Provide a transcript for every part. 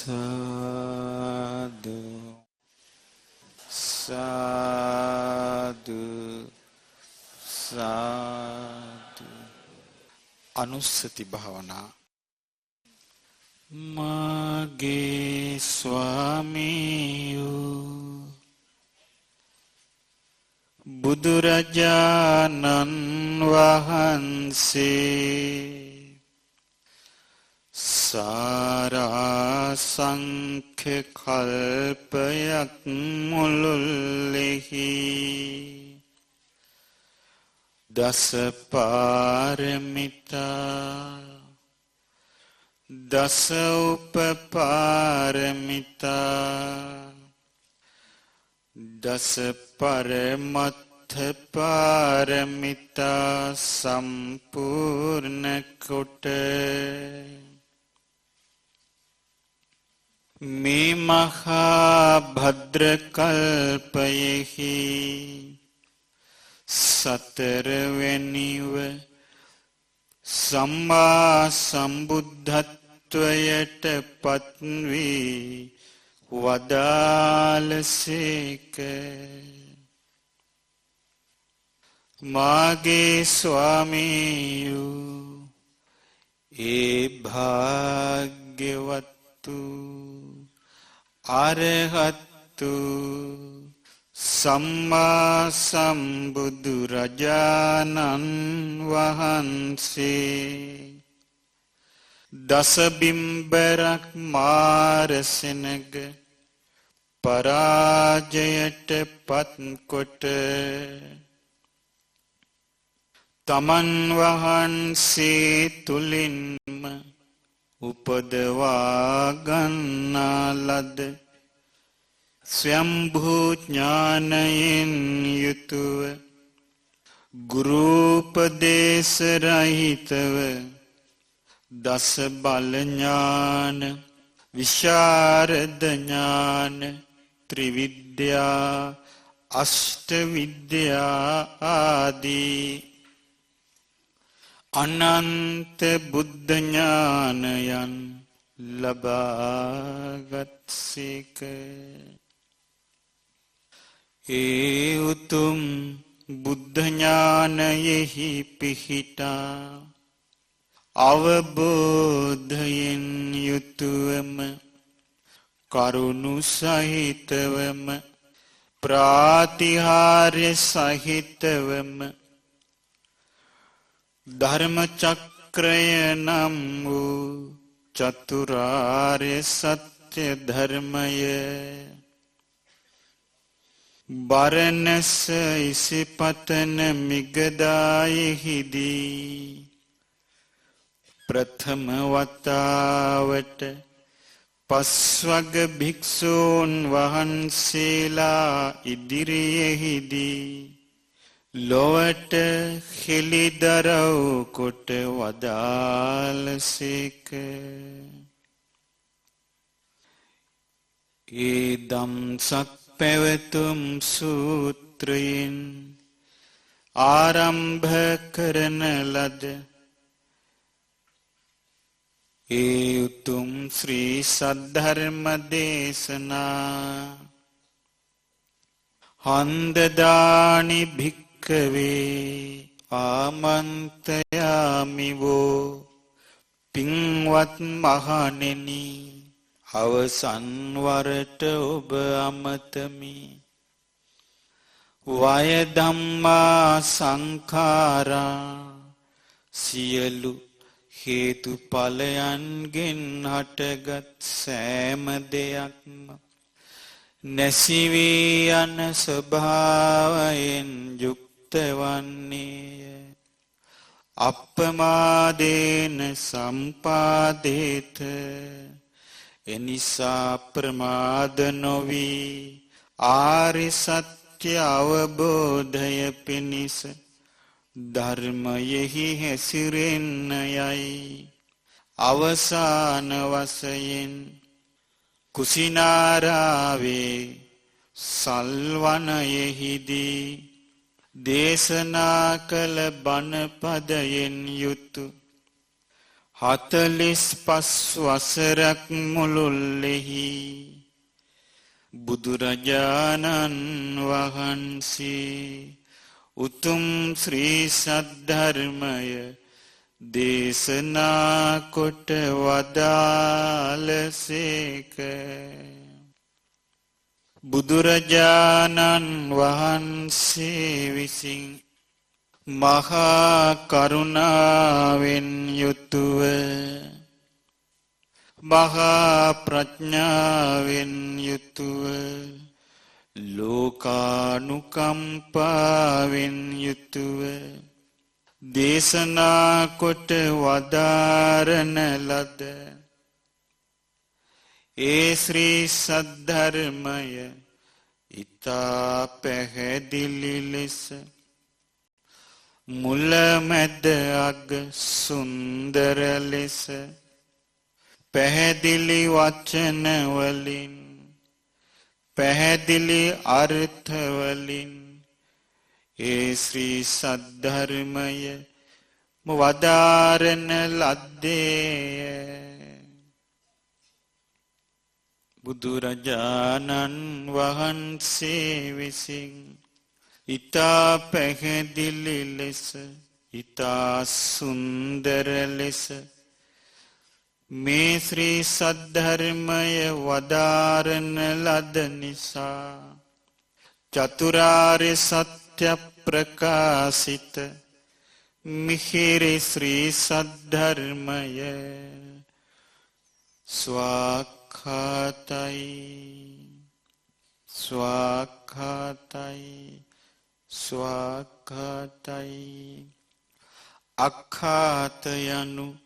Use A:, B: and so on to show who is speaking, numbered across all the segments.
A: සාදු සාදු සාදු. අනුස්සති භාවනා. මාගේ ස්වාමියෝ බුදුරජාණන් වහන්සේ සාරාසංඛ්‍ය කල්පයක් මුළුල්ලෙහි දස පාරමිතා දස උපපාරමිතා දස පරමත්ථ පාරමිතා සම්පූර්ණ කොට මේ මහා භද්‍ර කල්පයෙහි සතරවැනිව සම්මා සම්බුද්ධත්වයට පත්වී වදාළසේක. මාගේ ස්වාමියෝ ඒ භාග්‍යවත්තු අරහත්තු සම්මා සම්බුදුරජාණන් වහන්සේ දසබිම්බරක් මාරසෙනග පරාජයට පත්කොට තමන් වහන්සේ තුළින්ම උපදවා ගන්නා ලද ස්වයම්භූ ඥානයෙන් යුතුව ගුරුපදේශ රහිතව දස බල ඥාන විශාරද ඥාන ත්‍රිවිද්‍යා අෂ්ට විද්‍යා ආදී අනන්ත බුද්ධ ඥානයන් ලබාගත්සේක. ඒ උතුම් බුද්ධ ඥානයෙහි පිහිටා අවබෝධයෙන් යුතුවම කරුණු සහිතවම ප්‍රාතිහාර්ය සහිතවම ධර්ම චක්‍රය නම් වූ චතුරාර්ය සත්‍ය ධර්මය බරණැස ඉසිපතන මිගදායෙහිදී ප්‍රථම වතාවට පස්වග භික්ෂූන් වහන්සේලා ඉදිරියෙහිදී ලොවට හෙළිදරව් කොට වදාළසේක. ඒ දම්සක් පැවතුම් සූත්‍රයෙන් ආරම්භ කරන ලද ඒ උතුම් ශ්‍රී සද්ධර්ම දේශනා හන්දදානි භික්ඛවේ ආමන්ත්‍රයාමිවෝ පින්වත් මහණෙනි අවසන් වරට ඔබ අමතමි. වය ධම්මා සංඛාරා සියලු හේතුඵලයන්ගෙන් හටගත් සෑම දෙයක්ම නැසි වී යන ස්වභාවයෙන් යුක්ත වන්නේය. අප්පමාදේන සම්පාදේත එනිසා ප්‍රමාද නොවී ආරි සත්‍ය අවබෝධය පිණිස ධර්මයෙහි හැසිරෙන්න යයි. අවසාන වශයෙන් කුසිනාරාවේ සල්වනයෙහිදී දේශනා කළ බණ පදයෙන් යුතු 45 වසරක් මුළුල්ලෙහි බුදුරජාණන් වහන්සේ උතුම් ශ්‍රී සද්ධර්මය දේශනා කොට වදාළසේක. බුදුරජාණන් වහන්සේ විසින් මහා කරුණාවෙන් යුතුව මහා ප්‍රඥාවෙන් යුතුව ලෝකානුකම්පාවෙන් යුතුව දේශනා කොට වදාරන ලද ඒ ශ්‍රී සද්ධර්මය ඊතා පැහැදිලි ලෙස මුල මැද අග සුන්දර ලෙස පැහැදිලි වචන වලින් පැහැදිලි අර්ථ වලින් ඒ ශ්‍රී සද්ධර්මය වදාරන ලද්දේ. බුදුරජාණන් වහන්සේ විසින් ඊතා පැහැදිලි ලෙස ඊතා සුන්දර ලෙස මේ ශ්‍රී සද්ධර්මය වදාරන ලද නිසා චතුරාර්ය සත්‍ය ප්‍රකාශිත මිහිරි ශ්‍රී සද්ධර්මය ස්වාක්ඛාතයි ස්වාක්ඛාතයි ස්වාක්ඛාතයි. අක්ඛාත යනු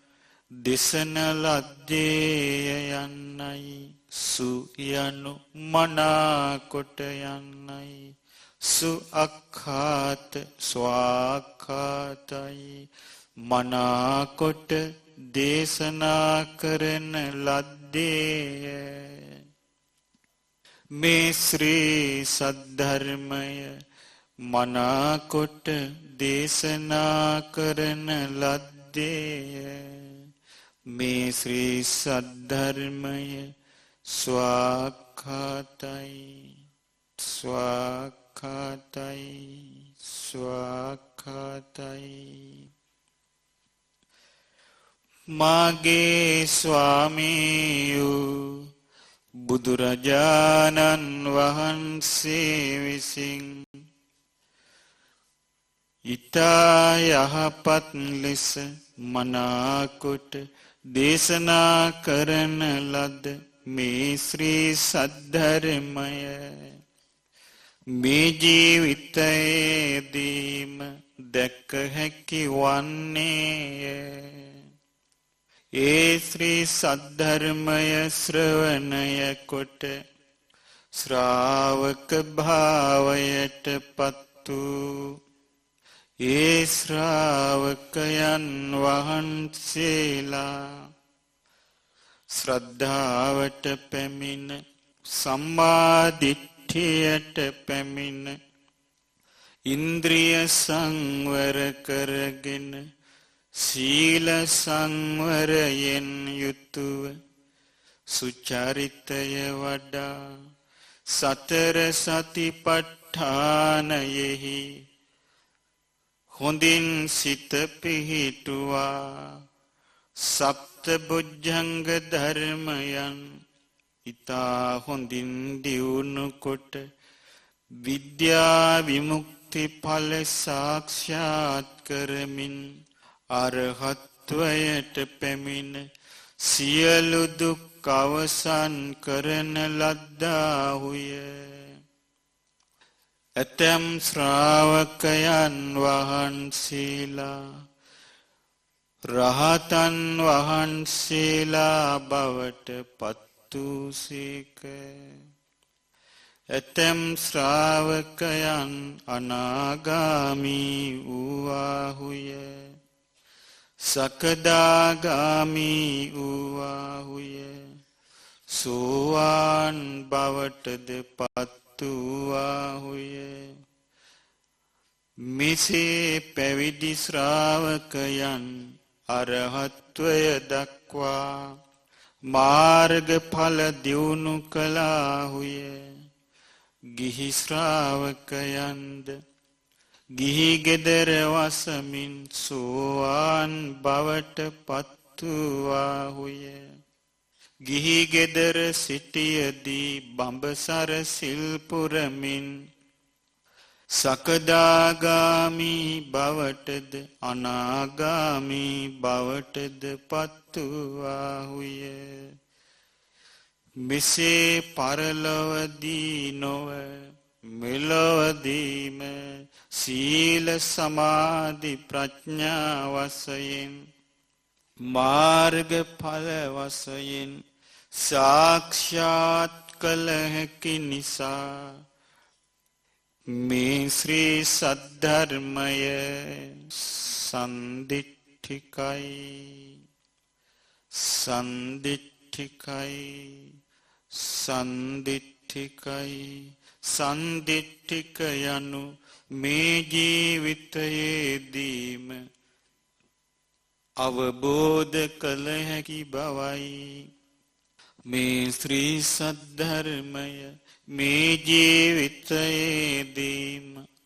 A: දෙසන ලද්දේ යන්නයි, සු යනු මනාකොට යන්නයි. සු අක්ඛාත ස්වාක්ඛාතයි මනාකොට දේශනා කරන ලද්දේ. මේ ශ්‍රී සද්ධර්මය මනාකොට දේශනා කරන ලද්දේ. මේ ශ්‍රී සද්ධර්මය ස්වාක්ඛාතයි ස්වාක්ඛාතයි ස්වාක්ඛාතයි. මාගේ ස්වාමීයෝ බුදුරජාණන් වහන්සේ විසින් ඊතා යහපත් ලෙස මනාකොට දේශනා කරන ලද මේ ශ්‍රී සද්ධර්මය මේ ජීවිතයේදීම දැක හැකි වන්නේය. ඒ ශ්‍රී සද්ධර්මය ශ්‍රවණය කොට ශ්‍රාවක භාවයට පත් වූ ඒ ශ්‍රාවකයන් වහන්සේලා ශ්‍රද්ධාවට පැමිණ සම්මා දිට්ඨියට පැමිණ ඉන්ද්‍රිය සංවර කරගෙන සීල සංවරයෙන් යුතුව සුචරිතය වඩා සතර සතිපට්ඨානයෙහි හොඳින් සිත පිහිටුවා සප්ත බොජ්ජංග ධර්මයන් ඊතා හොඳින් දියුණු කොට විද්‍යා විමුක්ති ඵල සාක්ෂාත් කරමින් අරහත්වයට පැමිණ සියලු දුක් අවසන් කරන ලද්දාහුය. ඇතැම් ශ්‍රාවකයන් වහන්සේලා රහතන් වහන්සේලා බවට පත් වූසේක. ඇතැම් ශ්‍රාවකයන් අනාගාමී වූවාහුය. සකදාගාමී වූවාහුය. සෝවාන් බවටද පත් වූවාහුය. මෙසේ පැවිදි ශ්‍රාවකයන් අරහත්වය දක්වා මාර්ගඵල දියුණු කළාහුය. ගිහි ශ්‍රාවකයන්ද ගිහි ගෙදර වසමින් සෝවාන් බවට පත්වූවාහුය. ගිහි ගෙදර සිටියදී බඹසර සිල් පුරමින් සකදාගාමි බවටද අනාගාමි බවටද පත්වූවාහුය. මෙසේ පරලොවදී නොව මෙලොවදීම සීල සමාධි ප්‍රඥා වශයෙන් මාර්ගඵල වශයෙන් සාක්ෂාත් කළ හැකි නිසා මේ ශ්‍රී සද්ධර්මය සන්දිට්ඨිකයි සන්දිට්ඨිකයි සන්දිට්ඨිකයි. සන්දිට්ඨික යනු මේ ජීවිතයේදීම අවබෝධ කළ හැකි බවයි. මේ ශ්‍රී සද්ධර්මය මේ ජීවිතයේදීම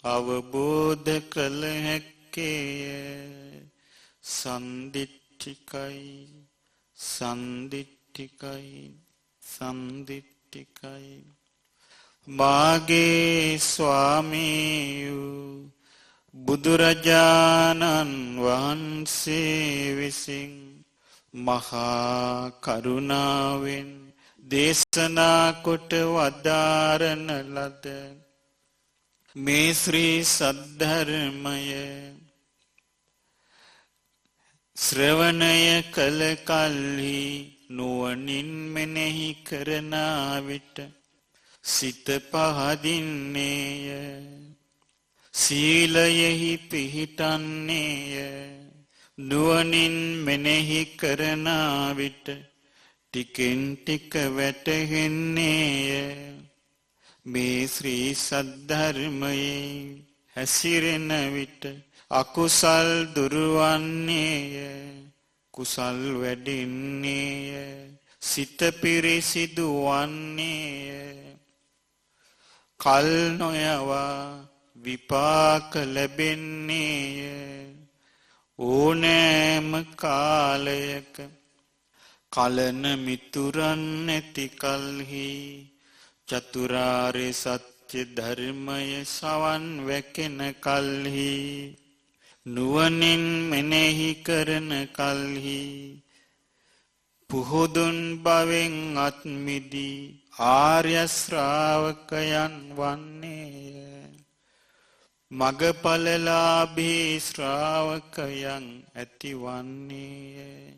A: අවබෝධ කළ හැක්කේය. සන්දිට්ඨිකයි සන්දිට්ඨිකයි සන්දිට්ඨිකයි. මාගේ ස්වාමීයු බුදුරජාණන් වහන්සේ විසින් මහා කරුණාවෙන් දේශනා කොට වදාරන ලද මේ ශ්‍රී සද්ධර්මය ශ්‍රවණය කළ කල්හි නුවණින් මෙනෙහි කරන විට සිත පහදින්නේය. සීලයෙහි පිහිටන්නේය. නුවණින් මෙනෙහි කරන විට ටිකෙන් ටික වැටහෙන්නේය. මේ ශ්‍රී සද්ධර්මයේ හැසිරෙන විට අකුසල් දුරවන්නේය. කුසල් වැඩෙන්නේය. සිත පිරිසිදු වන්නේය. කල් නොයවා විපාක ලැබෙන්නේය. ඕනෑම කාලයක කලන මිතුරන් නැති කල්හි චතුරාර්ය සත්‍ය ධර්මය සවන් වැකෙන කල්හි නුවණින් මෙනෙහි කරන කල්හි පුහුදුන් බවෙන් අත් මිදී ආර්ය ශ්‍රාවකයන් වන්නේය. මගඵලලාභී ශ්‍රාවකයන් ඇතිවන්නේය.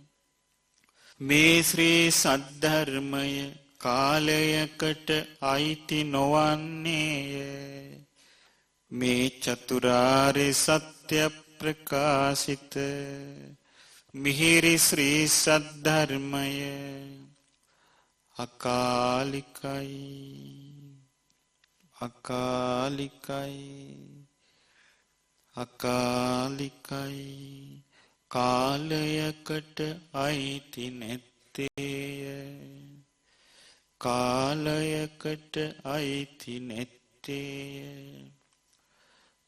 A: මේ ශ්‍රී සද්ධර්මය කාලයකට අයිති නොවන්නේය. මේ චතුරාර්ය සත්‍ය ප්‍රකාශිත මිහිරි ශ්‍රී සද්ධර්මය අකාලිකයි අකාලිකයි අකාලිකයි. කාලයකට අයිති නැත්තේය. කාලයකට අයිති නැත්තේය.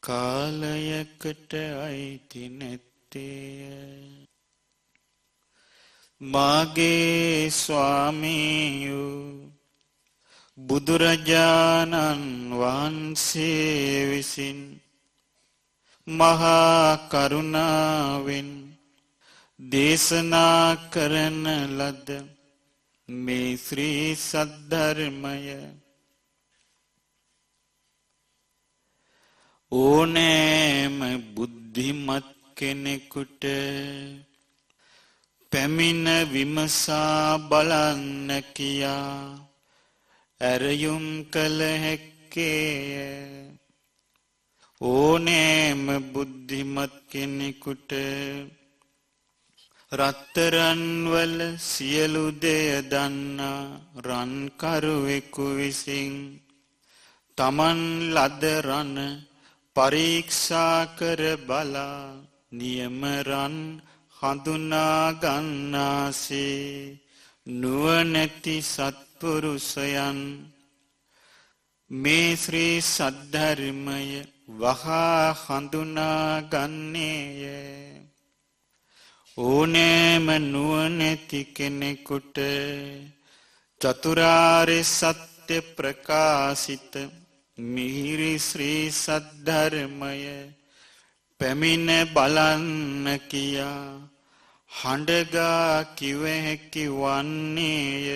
A: කාලයකට අයිති නැත්තේය. මාගේ ස්වාමීයු බුදුරජාණන් වහන්සේ විසින් මහා කරුණාවෙන් දේශනා කරන ලද මේ ශ්‍රී සද්ධර්මය ඕනෑම බුද්ධිමත් කෙනෙකුට පැමිණ විමසා බලන්න කියා ඇරයුම් කළ හැක්කේය. ඕනෑම බුද්ධිමත් කෙනෙකුට රත්තරන් වල සියලු දෙය දන්නා රන්කරුවෙකු විසින් තමන් ලද රණ පරීක්ෂා කර බලා නියම රන් හඳුනා ගන්නාසේ නුවණැති සත්පුරුෂයන් මේ ශ්‍රී සද්ධර්මය වහා හඳුනා ගන්නේය. ඕනෑම නුවණැති කෙනෙකුට චතුරාර්ය සත්‍ය ප්‍රකාශිත මිහිරි ශ්‍රී සද්ධර්මය පැමිණ බලන්න කියා හඬගා කිව හැකි වන්නේය.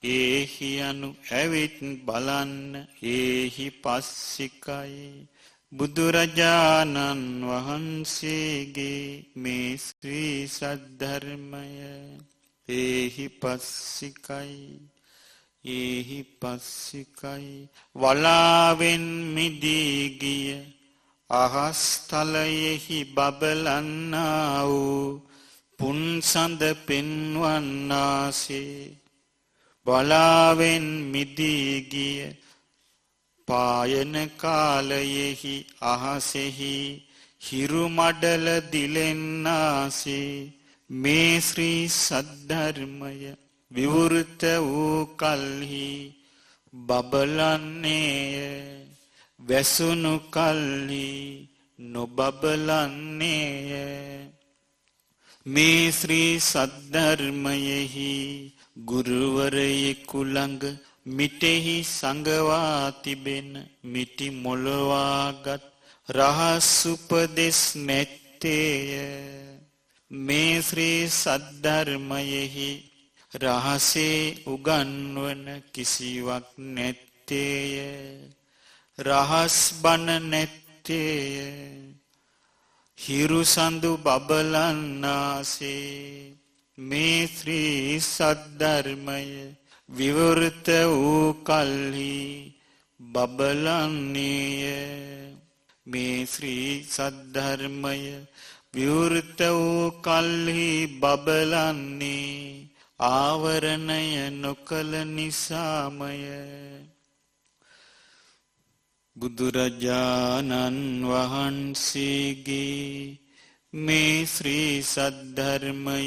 A: ඒහි අනු ඇවිත් බලන්න ඒහි පස්සිකයි බුදුරජාණන් වහන්සේගේ මේ ශ්‍රී සද්ධර්මය. ඒහි පස්සිකයි ඒහි පස්සිකයි වලාවෙන් මිදී ගිය අහස් තලයෙහි බබලන්නා වූ පුන්සඳ පෙන්වන්නාසේ වලාවෙන් මිදී ගිය පායන කාලයෙහි අහසෙහි හිරු මඩල දිලෙන්නාසේ මේ ශ්‍රී සද්ධර්මය විවෘත වූ කල්හි බබලන්නේය. වැසුණු කල්හි නොබබලන්නේය. මේ ශ්‍රී සද්ධර්මයෙහි ගුරුවරයෙකු ළඟ මිටෙහි සංගවා තිබෙන මිටි මොළවාගත් රහස් උපදෙස් නැත්තේය. මේ ශ්‍රී සද්ධර්මයෙහි රහසේ උගන්වන කිසිවක් නැත්තේය. රහස් බණ නැත්තේය. හිරු සඳු බබලන්නාසේ මේ ශ්‍රී සද්ධර්මය විවෘත වූ කල්හි බබලන්නේය. මේ ශ්‍රී සද්ධර්මය විවෘත වූ කල්හි බබලන්නේ ආවරණය නොකළ නිසාමය. බුදුරජාණන් වහන්සේගේ මේ ශ්‍රී සද්ධර්මය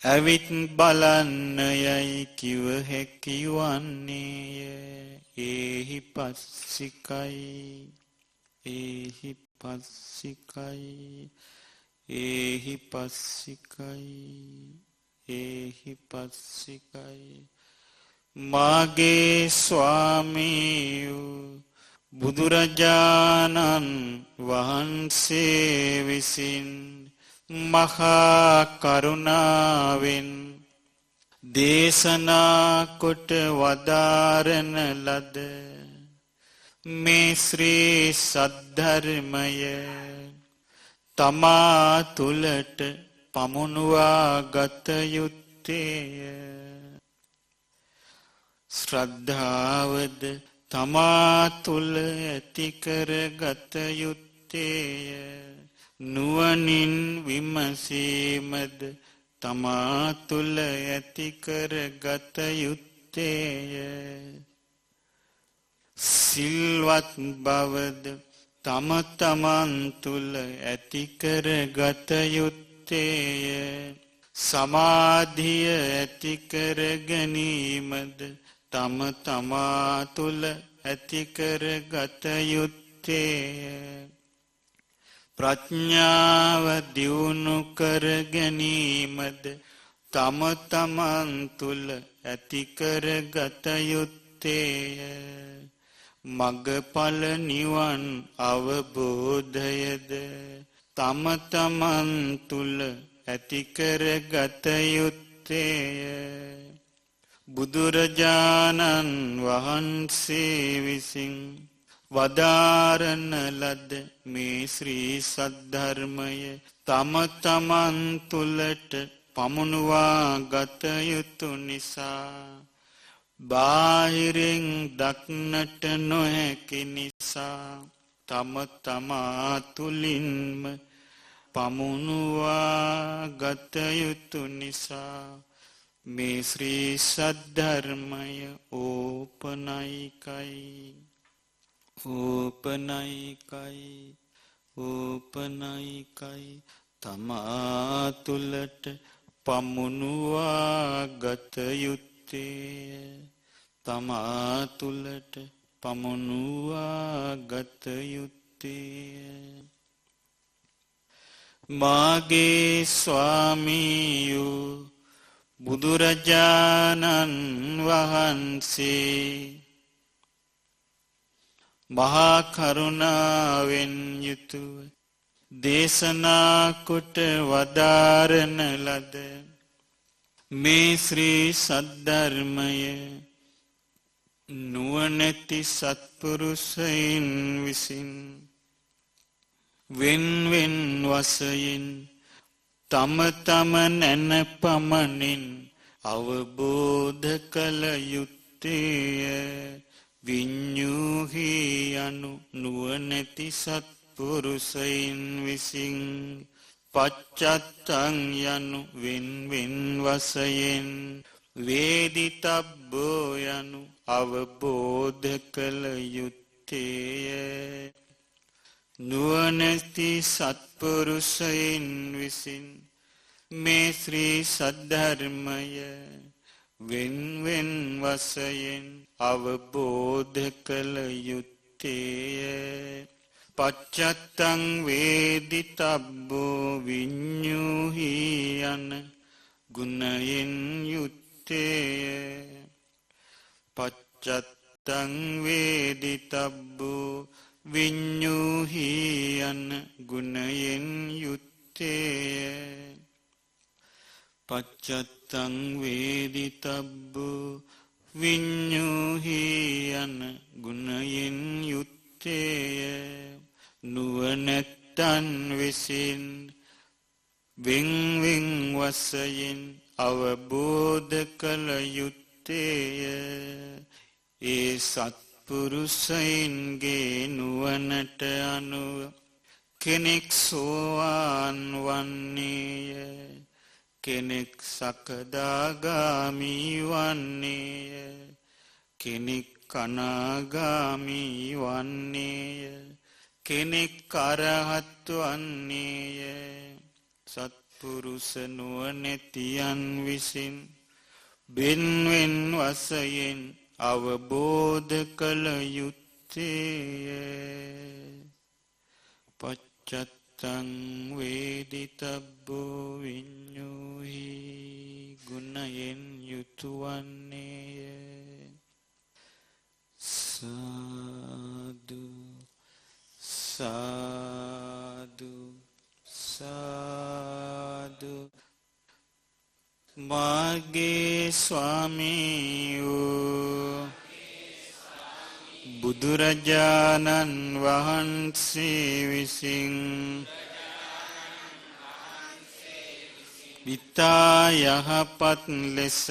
A: ඇවිත් බලන්න යයි කිව හැකි වන්නේය. ඒහි පස්සිකයි ඒහි පස්සිකයි ඒහි පස්සිකයි ඒහි පස්සිකයි. මාගේ ස්වාමීයෝ බුදුරජාණන් වහන්සේ විසින් මහා කරුණාවෙන් දේශනා කොට වදාරන ලද මේ ශ්‍රී සද්ධර්මය තමා තුළට පමුණුවා ගත යුත්තේය. ශ්‍රද්ධාවද තමා තුළ ඇතිකර ගත යුත්තේය. නුවණින් විමසීමද තමා තුළ ඇතිකර ගත යුත්තේය. සිල්වත් බවද තම තමන් තුළ ඇතිකර ගත යුත්තේය. සමාධිය ඇතිකර ගැනීමද තම තමා තුළ ඇතිකර ගත යුත්තේය. ප්‍රඥාව දියුණු කර ගැනීමද තම තමන් තුළ ඇතිකර ගත යුත්තේය. මගඵල නිවන් අවබෝධයද තම තමන් තුළ ඇතිකර ගත යුත්තේය. බුදුරජාණන් වහන්සේ විසින් වදාරන ලද මේ ශ්‍රී සද්ධර්මය තම තමන් තුළට පමුණුවා ගත යුතු නිසා බාහිරින් දක්නට නොහැකි නිසා තම තමා තුළින්ම පමුණුවා ගත යුතු නිසා මේ ශ්‍රී සද්ධර්මය ඕපනයිකයි ඕපනයිකයි ඕපනයිකයි තමා තුලට පමුණුවා ගත යුත්තේ තමා තුලට පමුණුවා ගත යුත්තේ මාගේ ස්වාමියෝ බුදුරජාණන් වහන්සේ මහා කරුණාවෙන් යුතුව දේශනා කොට වදාරන ලද මේ ශ්‍රී සද්ධර්මය නුවණැති සත්පුරුෂයන් විසින් වෙන් වෙන් වශයෙන් තම තම නැන පමණින් අවබෝධ කළ යුත්තේ විඤ්ඤූහි යනු නුවණැති සත්පුරුෂයන් විසින් පච්චත්තං යනු වෙන් වෙන් වශයෙන් වේදිතබ්බෝ යනු අවබෝධ කළ යුත්තේ නුවණැති සත්පුරුෂයන් විසින් මේ ශ්‍රී සද්ධර්මය වෙන් වෙන් වශයෙන් අවබෝධ කළ යුත්තේ පච්චත්තං වේදිතබ්බෝ විඤ්ඤූහි යන ගුණයෙන් යුත්තේ පච්චත්තං වේදිතබ්බෝ විඤ්ඤූහි යන ගුණයෙන් යුත්තේ පච්චත්තං වේදිතබ්බෝ විඤ්ඤූහි යන ගුණයෙන් යුත්තේ නුවණැත්තන් විසින් වෙන් වෙන් වශයෙන් අවබෝධ කළ යුත්තේ ඒ සත්පුරුෂයන්ගේ නුවණට අනුව කෙනෙක් සෝවාන් වන්නේය කෙනෙක් සකදාගාමි වන්නේය කෙනෙක් අනාගාමි වන්නේය කෙනෙක් අරහත් වන්නේය සත්පුරුෂ නුවණැතියන් විසින් වෙන් වෙන් වශයෙන් අවබෝධ කළ යුත්තේ පච්චත්තං වේදිතබ්බෝ විඤ්ඤූහි ගුණයෙන් යුතුවන්නේය සාදු සාදු සාදු මාගේ ස්වාමියෝ බුදුරජාණන් වහන්සේ විසින් විතා යහපත් ලෙස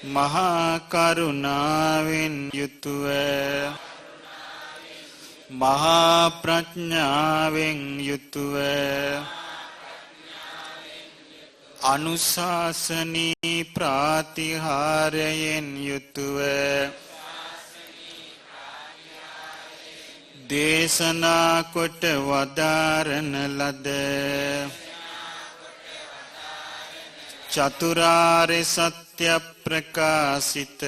A: මහා කරුණාවෙන් යුතුව මහා ප්‍රඥාවෙන් යුතුව අනුශාසනී ප්‍රාතිහාරයෙන් යුතුව දේශනා කොට වදාරන ලද චතුරාර්ය සත්‍ය ප්‍රකාශිත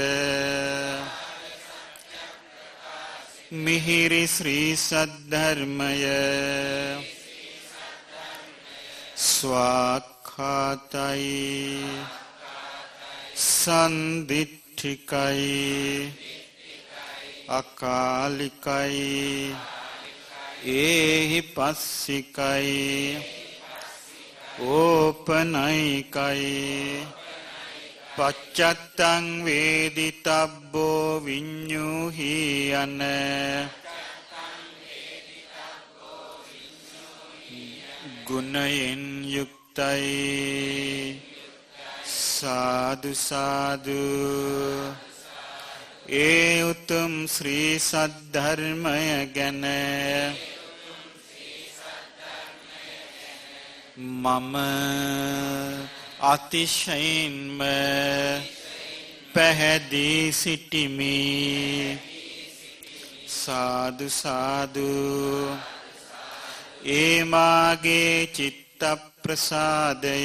A: මිහිරි ශ්‍රී සද්ධර්මය ස්වාක්ඛාතයි සන්දිට්ඨිකයි අකාලිකයි ඒහි පස්සිකයි ඕපනයිකයි පච්චත්තං වේදිතබ්බෝ විඤ්ඤූහි යන ගුණයෙන් යුක්තයි සාදු සාදු ඒ උතුම් ශ්‍රී සද්ධර්මය ගැන මම අතිශයින්ම පැහැදී සිටිමි සාදු සාදු ඒ මාගේ චිත්ත ප්‍රසාදය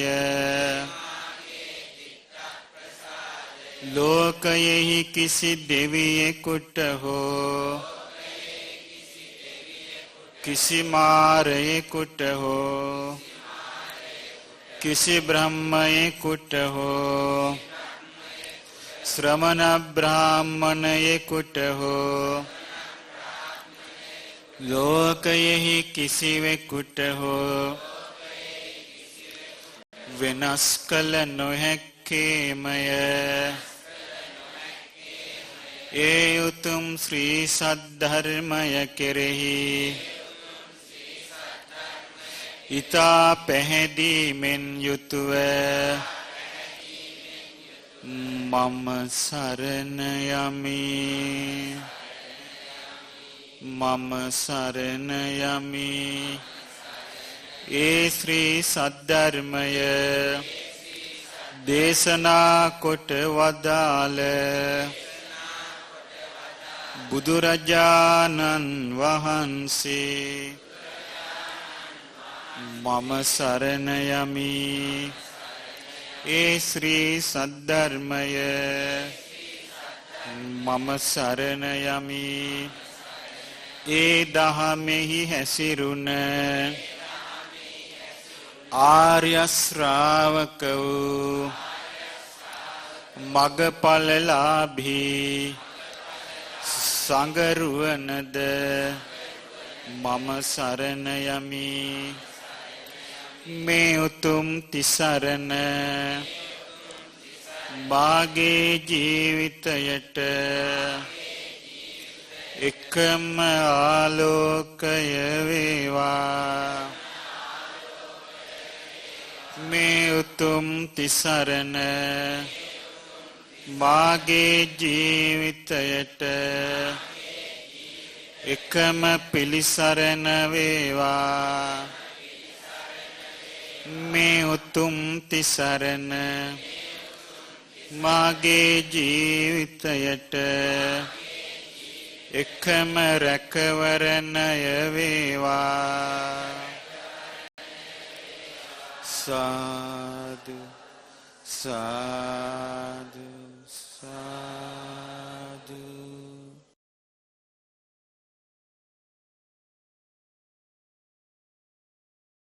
A: ලෝකයෙහි කිසි දෙවියෙකුට හෝ කිසි මාරයෙකුට හෝ කිසි බ්‍රහ්මයෙකුට හෝ ශ්‍රමණ බ්‍රාහ්මණයෙකුට හෝ ලෝකයෙහි කිසිවෙකුට හෝ වෙනස් කළ නොහැක්කේමය. ඒ උතුම් ශ්‍රී සද්ධර්මය කෙරෙහි ඊතා පැහැදීමෙන් යුතුව මම සරණ යමි. මම සරණ යමි. ඒ ශ්‍රී සද්ධර්මය දේශනා කොට වදාළ බුදුරජාණන් වහන්සේ මම සරණ යමි. ඒ ශ්‍රී සද්ධර්මය මම සරණ යමි. ඒ දහමෙහි හැසිරුණ ආර්ය ශ්‍රාවක වූ මග්ගඵලලාභී සංඝරුවනද මම සරණ යමි. මේ උතුම් තිසරණ මාගේ ජීවිතයට එකම ආලෝකය වේවා. මේ උතුම් තිසරණ මාගේ ජීවිතයට එකම පිළිසරණ වේවා. මේ උතුම් තිසරණ මාගේ ජීවිතයට එකම රැකවරණය වේවා. සාදු සාදු සාදු.